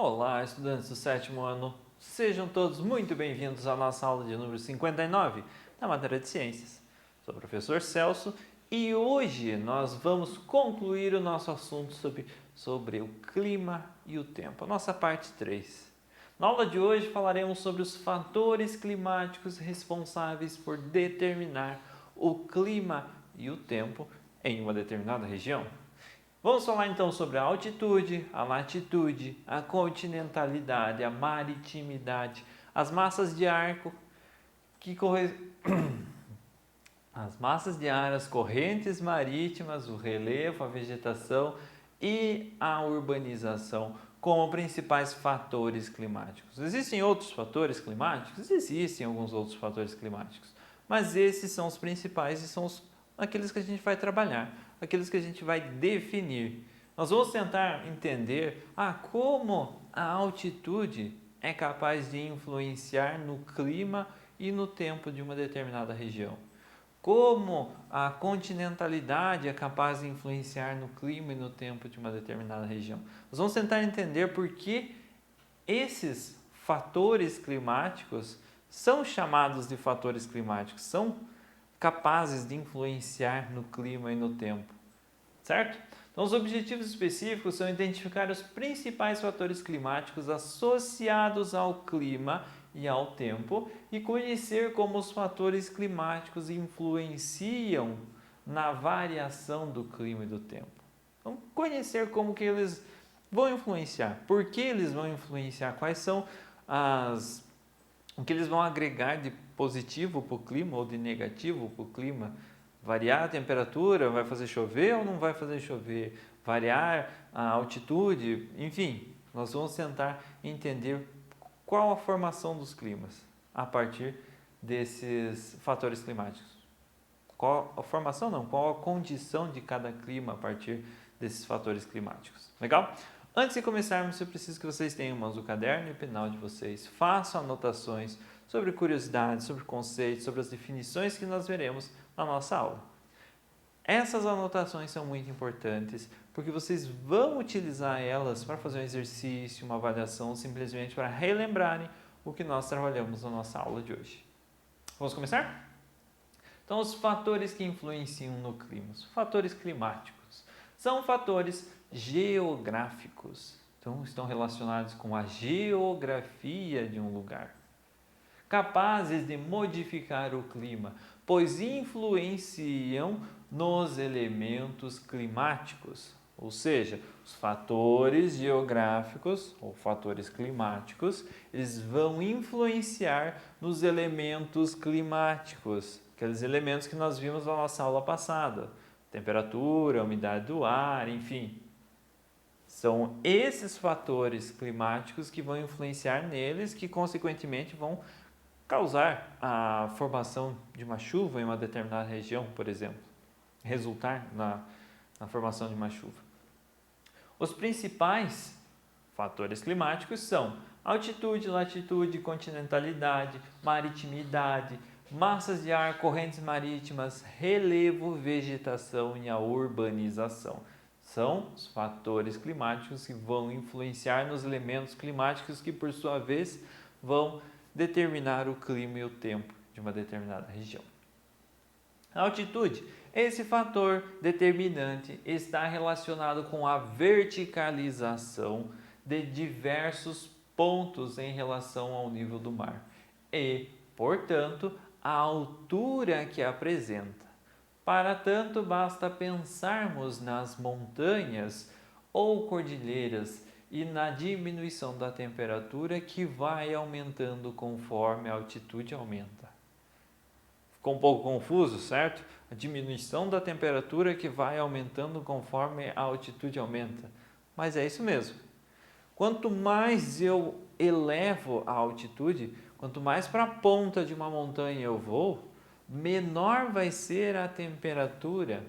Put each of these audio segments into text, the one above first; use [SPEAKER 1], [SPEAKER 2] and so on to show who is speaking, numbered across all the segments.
[SPEAKER 1] Olá, estudantes do sétimo ano. Sejam todos muito bem-vindos à nossa aula de número 59 da matéria de Ciências. Sou o professor Celso e hoje nós vamos concluir o nosso assunto sobre o clima e o tempo, a nossa parte 3. Na aula de hoje falaremos sobre os fatores climáticos responsáveis por determinar o clima e o tempo em uma determinada região. Vamos falar então sobre a altitude, a latitude, a continentalidade, a maritimidade, as massas de ar as massas de ar, as correntes marítimas, o relevo, a vegetação e a urbanização como principais fatores climáticos. Existem outros fatores climáticos? Existem alguns outros fatores climáticos, mas esses são os principais e são aqueles que a gente vai trabalhar, aqueles que a gente vai definir. Nós vamos tentar entender como a altitude é capaz de influenciar no clima e no tempo de uma determinada região. Como a continentalidade é capaz de influenciar no clima e no tempo de uma determinada região. Nós vamos tentar entender por que esses fatores climáticos são chamados de fatores climáticos, são capazes de influenciar no clima e no tempo, certo? Então, os objetivos específicos são identificar os principais fatores climáticos associados ao clima e ao tempo e conhecer como os fatores climáticos influenciam na variação do clima e do tempo. Então, conhecer como que eles vão influenciar, por que eles vão influenciar, quais são o que eles vão agregar de positivo para o clima ou de negativo para o clima. Variar a temperatura, vai fazer chover ou não vai fazer chover? Variar a altitude, enfim, nós vamos tentar entender qual a formação dos climas a partir desses fatores climáticos. Qual a formação não, qual a condição de cada clima a partir desses fatores climáticos. Legal? Antes de começarmos, eu preciso que vocês tenham em mãos o caderno e o penal de vocês. Façam anotações sobre curiosidades, sobre conceitos, sobre as definições que nós veremos na nossa aula. Essas anotações são muito importantes porque vocês vão utilizar elas para fazer um exercício, uma avaliação, simplesmente para relembrarem o que nós trabalhamos na nossa aula de hoje. Vamos começar? Então, os fatores que influenciam no clima, os fatores climáticos, são fatores geográficos. Então, estão relacionados com a geografia de um lugar. Capazes de modificar o clima, pois influenciam nos elementos climáticos, ou seja, os fatores geográficos ou fatores climáticos, eles vão influenciar nos elementos climáticos, aqueles elementos que nós vimos na nossa aula passada, temperatura, umidade do ar, enfim. São esses fatores climáticos que vão influenciar neles, que consequentemente vão causar a formação de uma chuva em uma determinada região, por exemplo, resultar na formação de uma chuva. Os principais fatores climáticos são altitude, latitude, continentalidade, maritimidade, massas de ar, correntes marítimas, relevo, vegetação e a urbanização. São os fatores climáticos que vão influenciar nos elementos climáticos que, por sua vez, vão determinar o clima e o tempo de uma determinada região. A altitude, esse fator determinante está relacionado com a verticalização de diversos pontos em relação ao nível do mar e, portanto, a altura que apresenta. Para tanto, basta pensarmos nas montanhas ou cordilheiras e na diminuição da temperatura que vai aumentando conforme a altitude aumenta. Ficou um pouco confuso, certo? A diminuição da temperatura que vai aumentando conforme a altitude aumenta. Mas é isso mesmo. Quanto mais eu elevo a altitude, quanto mais para a ponta de uma montanha eu vou, menor vai ser a temperatura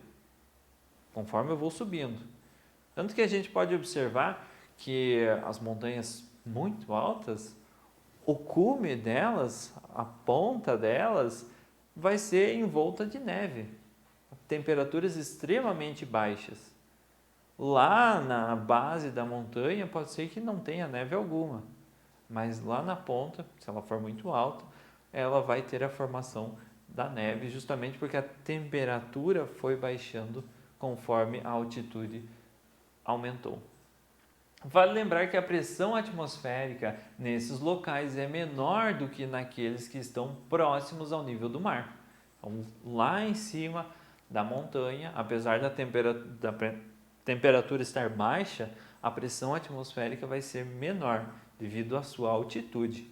[SPEAKER 1] conforme eu vou subindo. Tanto que a gente pode observar que as montanhas muito altas, o cume delas, a ponta delas, vai ser envolta de neve, temperaturas extremamente baixas. Lá na base da montanha pode ser que não tenha neve alguma, mas lá na ponta, se ela for muito alta, ela vai ter a formação da neve, justamente porque a temperatura foi baixando conforme a altitude aumentou. Vale lembrar que a pressão atmosférica nesses locais é menor do que naqueles que estão próximos ao nível do mar. Então, lá em cima da montanha, apesar da temperatura estar baixa, a pressão atmosférica vai ser menor devido à sua altitude.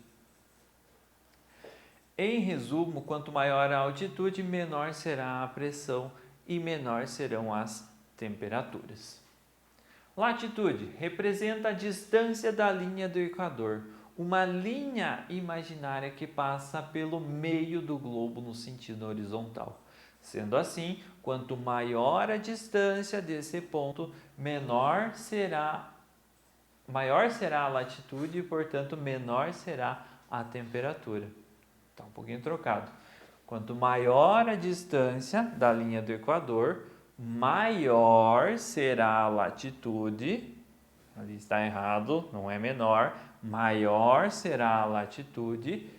[SPEAKER 1] Em resumo, quanto maior a altitude, menor será a pressão e menor serão as temperaturas. Latitude representa a distância da linha do Equador, uma linha imaginária que passa pelo meio do globo no sentido horizontal. Sendo assim, quanto maior a distância desse ponto, maior será a latitude e, portanto, menor será a temperatura. Está um pouquinho trocado. Quanto maior a distância da linha do Equador, maior será a latitude. Ali está errado, não é menor. Maior será a latitude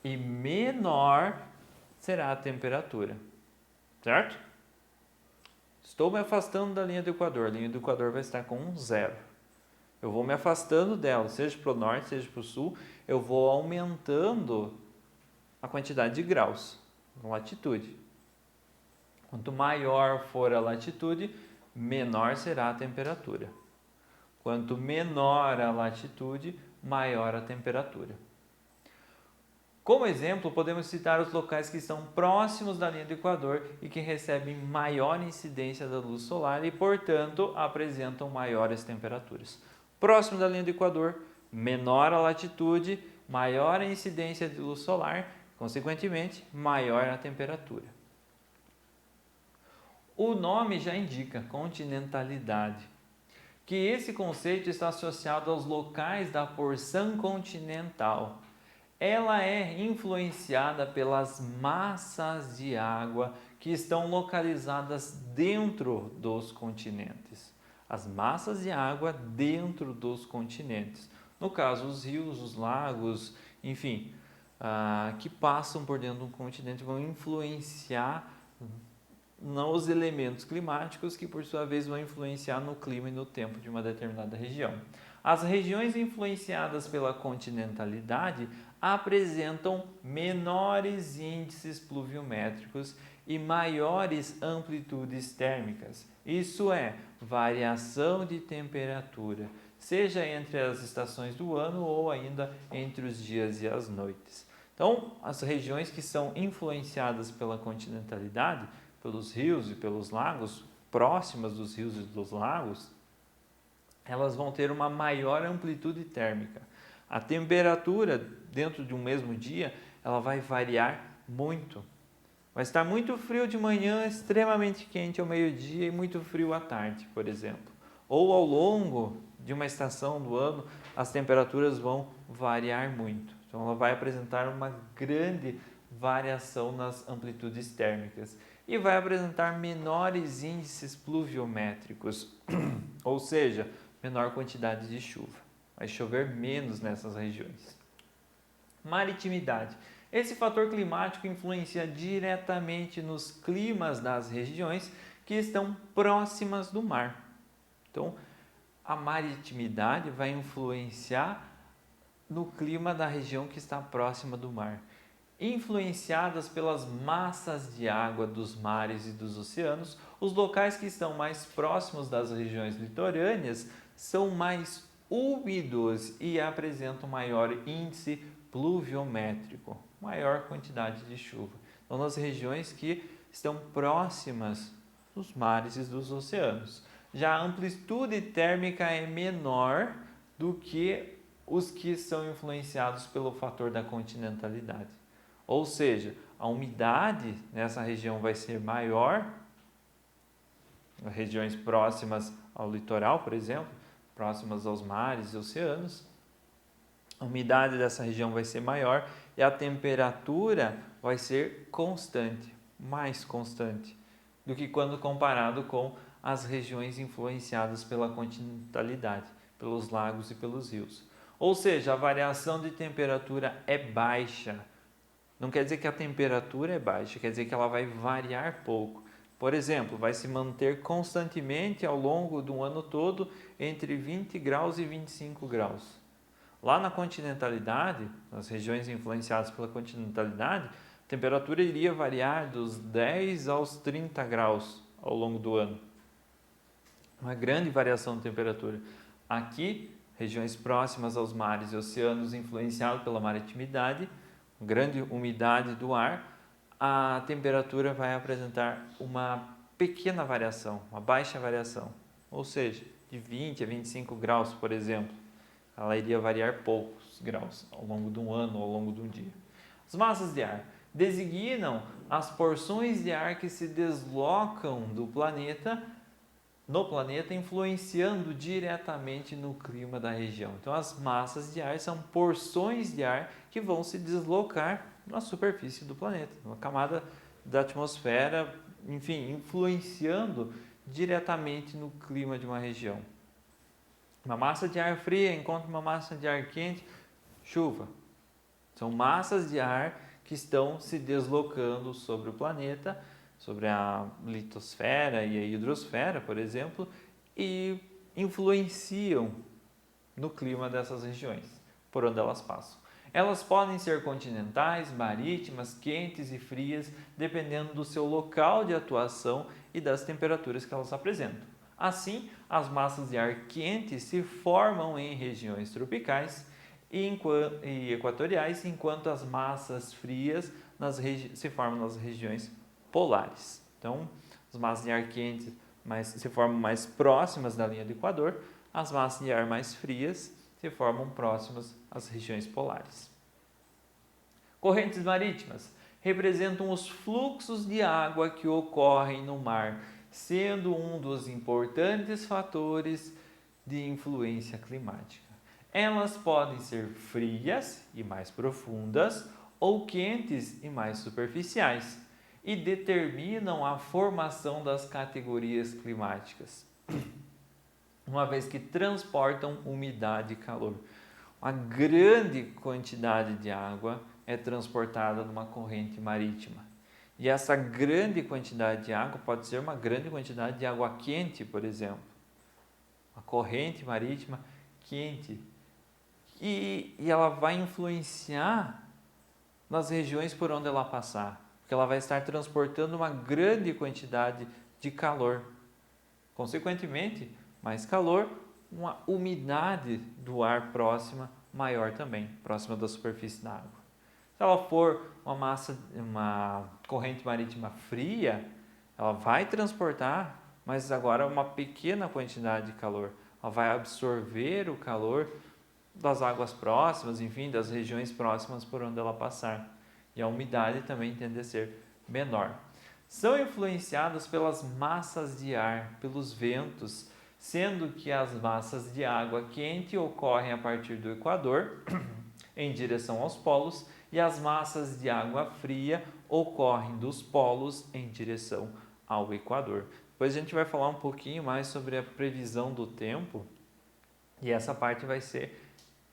[SPEAKER 1] e menor será a temperatura. Certo? Estou me afastando da linha do Equador. A linha do Equador vai estar com 0. Eu vou me afastando dela, seja para o norte, seja para o sul. Eu vou aumentando a quantidade de graus, latitude. Quanto maior for a latitude, menor será a temperatura. Quanto menor a latitude, maior a temperatura. Como exemplo, podemos citar os locais que estão próximos da linha do Equador e que recebem maior incidência da luz solar e, portanto, apresentam maiores temperaturas. Próximo da linha do Equador, menor a latitude, maior a incidência de luz solar, consequentemente, maior a temperatura. O nome já indica continentalidade, que esse conceito está associado aos locais da porção continental. Ela é influenciada pelas massas de água que estão localizadas dentro dos continentes. As massas de água dentro dos continentes. No caso, os rios, os lagos, enfim, que passam por dentro de um continente vão influenciar nos elementos climáticos que, por sua vez, vão influenciar no clima e no tempo de uma determinada região. As regiões influenciadas pela continentalidade apresentam menores índices pluviométricos e maiores amplitudes térmicas, isso é, variação de temperatura, seja entre as estações do ano ou ainda entre os dias e as noites. Então, as regiões que são influenciadas pela continentalidade, pelos rios e pelos lagos, próximas dos rios e dos lagos, elas vão ter uma maior amplitude térmica. A temperatura dentro de um mesmo dia, ela vai variar muito. Vai estar muito frio de manhã, extremamente quente ao meio-dia e muito frio à tarde, por exemplo. Ou ao longo de uma estação do ano, as temperaturas vão variar muito. Então, ela vai apresentar uma grande variação nas amplitudes térmicas e vai apresentar menores índices pluviométricos, ou seja, menor quantidade de chuva. Vai chover menos nessas regiões. Maritimidade. Esse fator climático influencia diretamente nos climas das regiões que estão próximas do mar. Então, a maritimidade vai influenciar no clima da região que está próxima do mar. Influenciadas pelas massas de água dos mares e dos oceanos, os locais que estão mais próximos das regiões litorâneas são mais úmidos e apresentam maior índice pluviométrico, maior quantidade de chuva. Então, nas regiões que estão próximas dos mares e dos oceanos. Já a amplitude térmica é menor do que os que são influenciados pelo fator da continentalidade. Ou seja, a umidade nessa região vai ser maior, regiões próximas ao litoral, por exemplo, próximas aos mares e oceanos. A umidade dessa região vai ser maior e a temperatura vai ser constante, mais constante. do que quando comparado com as regiões influenciadas pela continentalidade, pelos lagos e pelos rios. Ou seja, a variação de temperatura é baixa. Não quer dizer que a temperatura é baixa, quer dizer que ela vai variar pouco. Por exemplo, vai se manter constantemente ao longo do ano todo entre 20 graus e 25 graus. Lá na continentalidade, nas regiões influenciadas pela continentalidade, a temperatura iria variar dos 10 aos 30 graus ao longo do ano. Uma grande variação de temperatura. Aqui, regiões próximas aos mares e oceanos influenciados pela maritimidade, grande umidade do ar, a temperatura vai apresentar uma pequena variação, uma baixa variação, ou seja, de 20 a 25 graus, por exemplo. Ela iria variar poucos graus ao longo de um ano, ao longo de um dia. As massas de ar designam as porções de ar que se deslocam do planeta, no planeta, influenciando diretamente no clima da região. Então, as massas de ar são porções de ar que vão se deslocar na superfície do planeta, na camada da atmosfera, enfim, influenciando diretamente no clima de uma região. Uma massa de ar fria encontra uma massa de ar quente, chuva. São massas de ar que estão se deslocando sobre o planeta, sobre a litosfera e a hidrosfera, por exemplo, e influenciam no clima dessas regiões, por onde elas passam. Elas podem ser continentais, marítimas, quentes e frias, dependendo do seu local de atuação e das temperaturas que elas apresentam. Assim, as massas de ar quente se formam em regiões tropicais e equatoriais, enquanto as massas frias se formam nas regiões polares. Então, as massas de ar quente se formam mais próximas da linha do Equador, as massas de ar mais frias se formam próximas às regiões polares. Correntes marítimas representam os fluxos de água que ocorrem no mar, sendo um dos importantes fatores de influência climática. Elas podem ser frias e mais profundas ou quentes e mais superficiais e determinam a formação das categorias climáticas, uma vez que transportam umidade e calor. Uma grande quantidade de água é transportada numa corrente marítima. E essa grande quantidade de água pode ser uma grande quantidade de água quente, por exemplo. Uma corrente marítima quente. E ela vai influenciar nas regiões por onde ela passar, porque ela vai estar transportando uma grande quantidade de calor. Consequentemente, mais calor, uma umidade do ar próxima maior também, próxima da superfície da água. Se ela for uma corrente marítima fria, ela vai transportar, mas agora uma pequena quantidade de calor. Ela vai absorver o calor das águas próximas, enfim, das regiões próximas por onde ela passar. E a umidade também tende a ser menor. São influenciadas pelas massas de ar, pelos ventos, sendo que as massas de água quente ocorrem a partir do Equador, em direção aos polos, e as massas de água fria ocorrem dos polos em direção ao Equador. Depois a gente vai falar um pouquinho mais sobre a previsão do tempo, e essa parte vai ser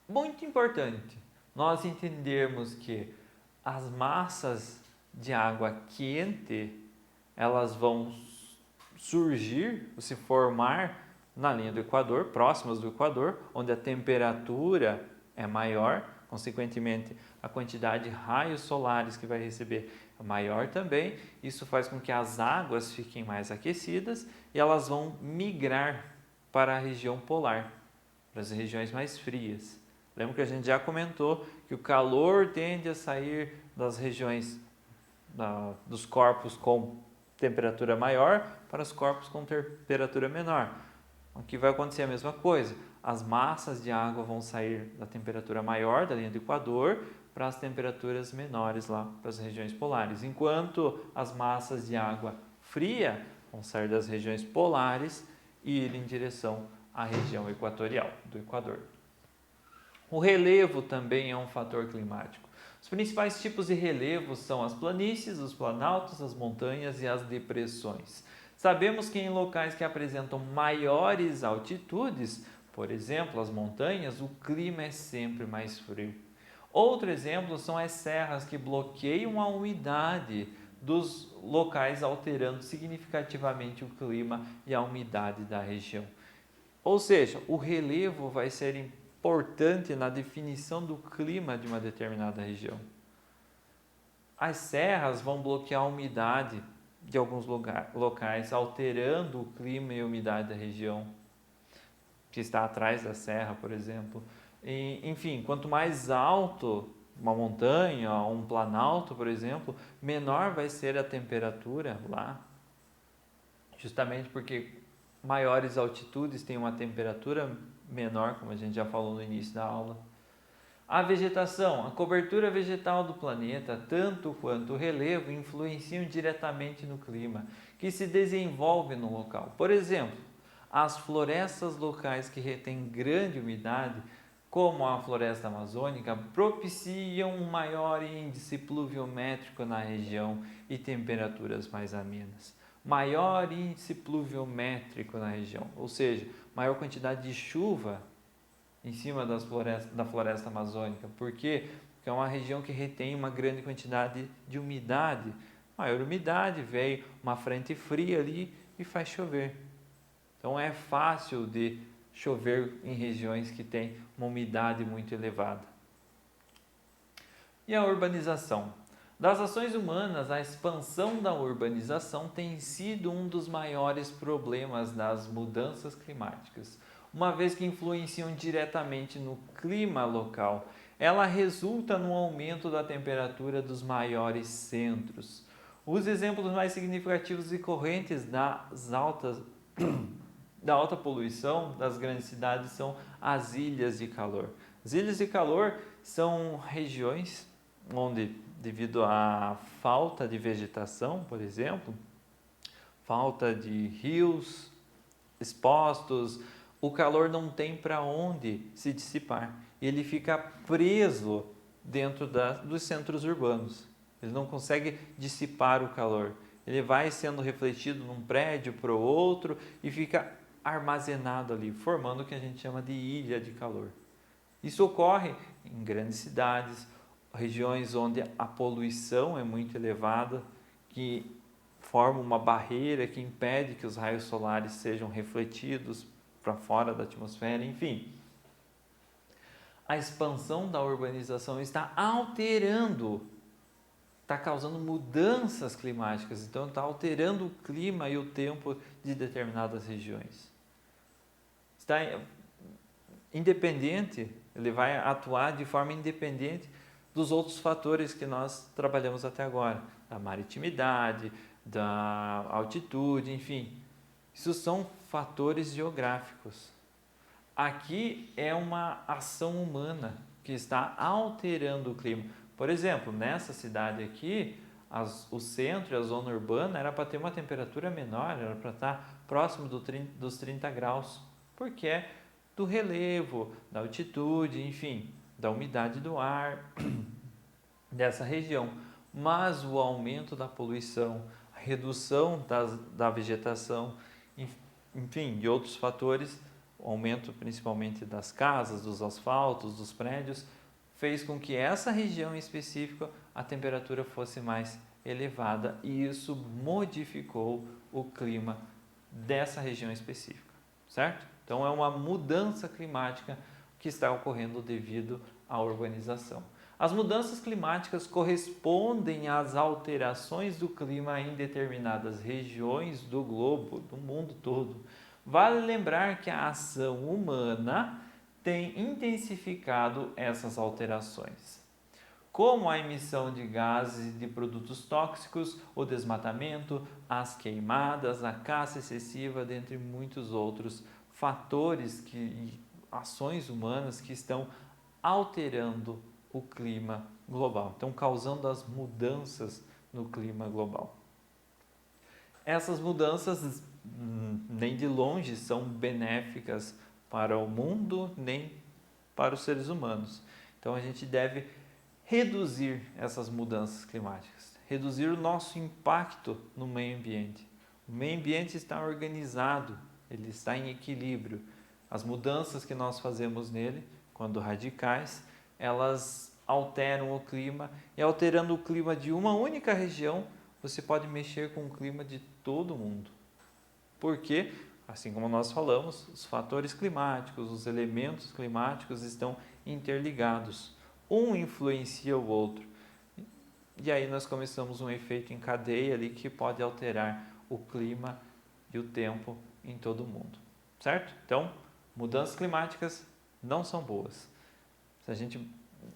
[SPEAKER 1] muito importante. Nós entendermos que as massas de água quente, elas vão surgir, se formar na linha do Equador, próximas do Equador, onde a temperatura é maior, consequentemente a quantidade de raios solares que vai receber é maior também. Isso faz com que as águas fiquem mais aquecidas e elas vão migrar para a região polar, para as regiões mais frias. Lembra que a gente já comentou que o calor tende a sair das regiões dos corpos com temperatura maior para os corpos com temperatura menor. Aqui vai acontecer a mesma coisa. As massas de água vão sair da temperatura maior da linha do Equador para as temperaturas menores lá para as regiões polares, enquanto as massas de água fria vão sair das regiões polares e ir em direção à região equatorial do Equador. O relevo também é um fator climático. Os principais tipos de relevos são as planícies, os planaltos, as montanhas e as depressões. Sabemos que em locais que apresentam maiores altitudes, por exemplo, as montanhas, o clima é sempre mais frio. Outro exemplo são as serras que bloqueiam a umidade dos locais, alterando significativamente o clima e a umidade da região. Ou seja, o relevo vai ser importante na definição do clima de uma determinada região. As serras vão bloquear a umidade de alguns locais, alterando o clima e a umidade da região que está atrás da serra, por exemplo. Enfim, quanto mais alto uma montanha, um planalto, por exemplo, menor vai ser a temperatura lá, justamente porque maiores altitudes têm uma temperatura menor, como a gente já falou no início da aula. A vegetação, a cobertura vegetal do planeta, tanto quanto o relevo, influenciam diretamente no clima que se desenvolve no local. Por exemplo, as florestas locais que retêm grande umidade, como a floresta amazônica, propiciam um maior índice pluviométrico na região e temperaturas mais amenas. Maior índice pluviométrico na região, ou seja, maior quantidade de chuva em cima da floresta amazônica. Por quê? Porque é uma região que retém uma grande quantidade de umidade. Maior umidade, veio uma frente fria ali e faz chover. Então é fácil de chover em regiões que têm uma umidade muito elevada. E a urbanização? Das ações humanas, a expansão da urbanização tem sido um dos maiores problemas das mudanças climáticas, uma vez que influenciam diretamente no clima local. Ela resulta no aumento da temperatura dos maiores centros. Os exemplos mais significativos e correntes da alta poluição das grandes cidades são as ilhas de calor. As ilhas de calor são regiões onde, devido à falta de vegetação, por exemplo, falta de rios expostos, o calor não tem para onde se dissipar. Ele fica preso dentro dos centros urbanos. Ele não consegue dissipar o calor. Ele vai sendo refletido num prédio para o outro e fica armazenado ali, formando o que a gente chama de ilha de calor. Isso ocorre em grandes cidades, regiões onde a poluição é muito elevada, que forma uma barreira que impede que os raios solares sejam refletidos para fora da atmosfera, enfim. A expansão da urbanização está alterando, está causando mudanças climáticas, então está alterando o clima e o tempo de determinadas regiões. Está independente, ele vai atuar de forma independente dos outros fatores que nós trabalhamos até agora, da maritimidade, da altitude, enfim. Isso são fatores geográficos. Aqui é uma ação humana que está alterando o clima. Por exemplo, nessa cidade aqui, o centro e a zona urbana era para ter uma temperatura menor, era para estar próximo dos 30 graus, porque é do relevo, da altitude, enfim, da umidade do ar dessa região. Mas o aumento da poluição, a redução da vegetação, enfim, de outros fatores, o aumento principalmente das casas, dos asfaltos, dos prédios, fez com que essa região em específico a temperatura fosse mais elevada e isso modificou o clima dessa região específica, certo? Então é uma mudança climática que está ocorrendo devido à urbanização. As mudanças climáticas correspondem às alterações do clima em determinadas regiões do globo, do mundo todo. Vale lembrar que a ação humana tem intensificado essas alterações, como a emissão de gases e de produtos tóxicos, o desmatamento, as queimadas, a caça excessiva, dentre muitos outros fatores e ações humanas que estão alterando o clima global, estão causando as mudanças no clima global. Essas mudanças nem de longe são benéficas para o mundo, nem para os seres humanos. Então a gente deve reduzir essas mudanças climáticas, reduzir o nosso impacto no meio ambiente. O meio ambiente está organizado, ele está em equilíbrio. As mudanças que nós fazemos nele, quando radicais, elas alteram o clima, e alterando o clima de uma única região, você pode mexer com o clima de todo mundo. Porque, assim como nós falamos, os fatores climáticos, os elementos climáticos estão interligados. Um influencia o outro. E aí nós começamos um efeito em cadeia ali que pode alterar o clima e o tempo em todo o mundo. Certo? Então, mudanças climáticas não são boas.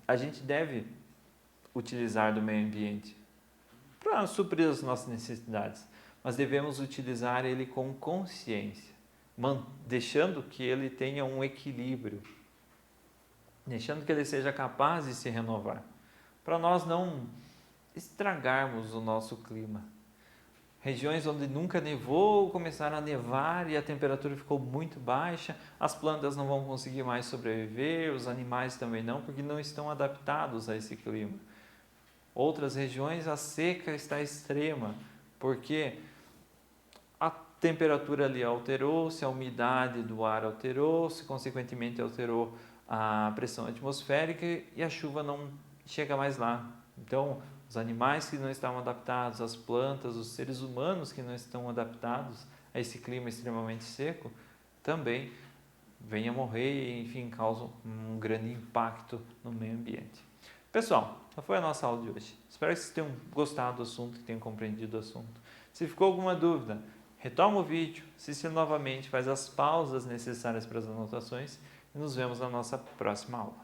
[SPEAKER 1] A gente deve utilizar do meio ambiente para suprir as nossas necessidades, mas devemos utilizar ele com consciência, deixando que ele tenha um equilíbrio, deixando que ele seja capaz de se renovar, para nós não estragarmos o nosso clima. Regiões onde nunca nevou começaram a nevar e a temperatura ficou muito baixa, as plantas não vão conseguir mais sobreviver, os animais também não, porque não estão adaptados a esse clima. Outras regiões a seca está extrema, porque a temperatura ali alterou-se, a umidade do ar alterou-se, consequentemente alterou a pressão atmosférica e a chuva não chega mais lá. Então, os animais que não estavam adaptados, as plantas, os seres humanos que não estão adaptados a esse clima extremamente seco, também vêm a morrer e, enfim, causam um grande impacto no meio ambiente. Pessoal, essa foi a nossa aula de hoje. Espero que vocês tenham gostado do assunto, que tenham compreendido o assunto. Se ficou alguma dúvida, retoma o vídeo, assiste novamente, faz as pausas necessárias para as anotações e nos vemos na nossa próxima aula.